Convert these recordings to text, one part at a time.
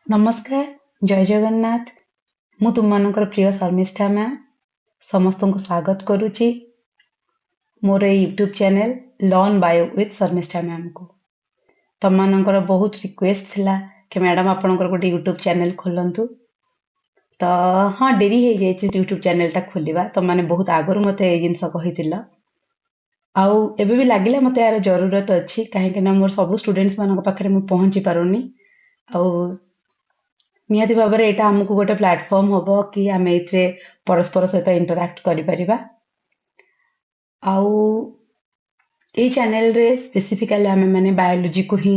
नमस्कार जय जगन्नाथ मु तुम मानकर प्रिय शर्मिष्ठा मैम समस्त को स्वागत करुच्ची मोर YouTube channel learn bio with Sharmistha ma'am को तुम मानकर बहुत रिक्वेस्ट थिला कि मैडम आपनकर गोटे यूट्यूब चैनल खोलंतु तो हाँ डेरी हो जाए यूट्यूब चैनल टा खोलिबा तुम माने बहुत आगरु मते ए जिंस कहितिला आउ एबे भी लागिला मते यार जरूरत अछि काहे कि ना मोर सब स्टूडेंट्स मानक पाखरे मु पहुंची पारुनी आउ निहाती भाव में यहाँ आमको गोटे प्लेटफॉर्म हम कि आम ए परस्पर सहित इंटराक्ट करिपरिबा आउ ए चैनल रे स्पेसिफिकली आम मैंने बायोलॉजी को ही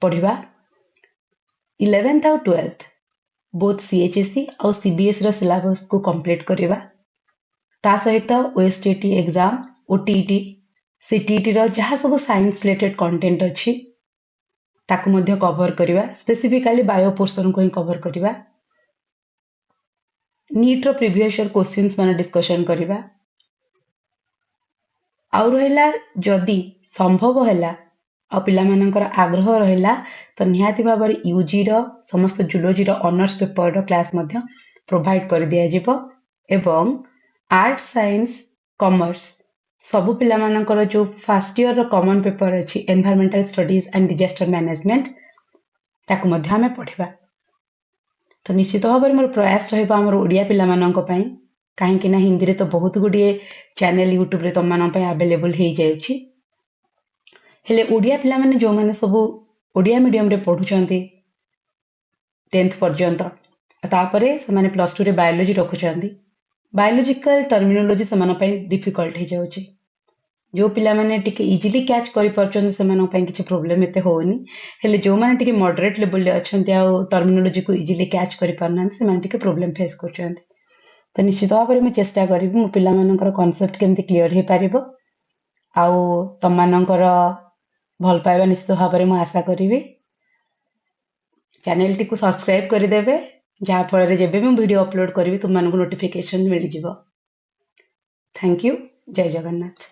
पढ़िबा 11th और 12th बोथ सीएचएससी और सीबीएस रो सिलेबस को कंप्लीट करिबा ता सहित ओएसटीटी एग्जाम ओटीईटी सीटीईटी रो जहाँ सब साइंस रिलेटेड कंटेंट अछि ताकू मध्य कवर करिबा स्पेसिफिकली बायो पोर्शन को ही कवर करिबा नीट रो प्रीवियस ईयर क्वेश्चंस माने डिस्कशन करिबा आउ रहिला जदि संभव हैला आ पिला मानकर आग्रह रहिला तो निहाती भाव में यूजी रो समस्त जूलॉजी रो ऑनर्स पेपर रो क्लास मध्य प्रोवाइड कर दिया जिवो एवं आर्ट साइंस कॉमर्स सब पिला मानकर जो फर्स्ट ईयर रो कॉमन पेपर अछि environmental studies and disaster management ताकू मध्य हमें पढ़िबा तो निश्चित भाव में मोर प्रयास रहिबा हमर ओडिया पिला मानक पई कहीं ना हिंदी रे तो बहुत गुड़िए चैनल यूट्यूब रे तुम मान अवेलेबल हो जाए हेले ओडिया पिला माने जो माने सब ओडिया मीडियम रे पढ़ुचंती 10th पर्यंत तापरे से माने +2 रे बायोलॉजी रखुचंती बायोलॉजिकल टर्मिनोलॉजी से माने पई डिफिकल्ट हो जाउची जो पिला माने टिके इजीली कैच करि परचंती से माने पई किछ प्रॉब्लम एते होनी हेले जो माने टिके मॉडरेट लेवल ले अछंती आ टर्मिनोलॉजी को इजीली कैच करि परनान से माने टिके प्रॉब्लम फेस करचंती तो निश्चित भाव में चेष्टा करी मो पिला मानकर कांसेप्ट केमती क्लियर हो पारिबो आउ तम मानकर भल पाइबा निश्चित भाव में मु आशा करी चैनल टी को सब्सक्राइब करदेवे जहाँ फल जब भी वीडियो अपलोड करी तुम मानक नोटिफिकेशन मिल जिवो। थैंक यू जय जगन्नाथ।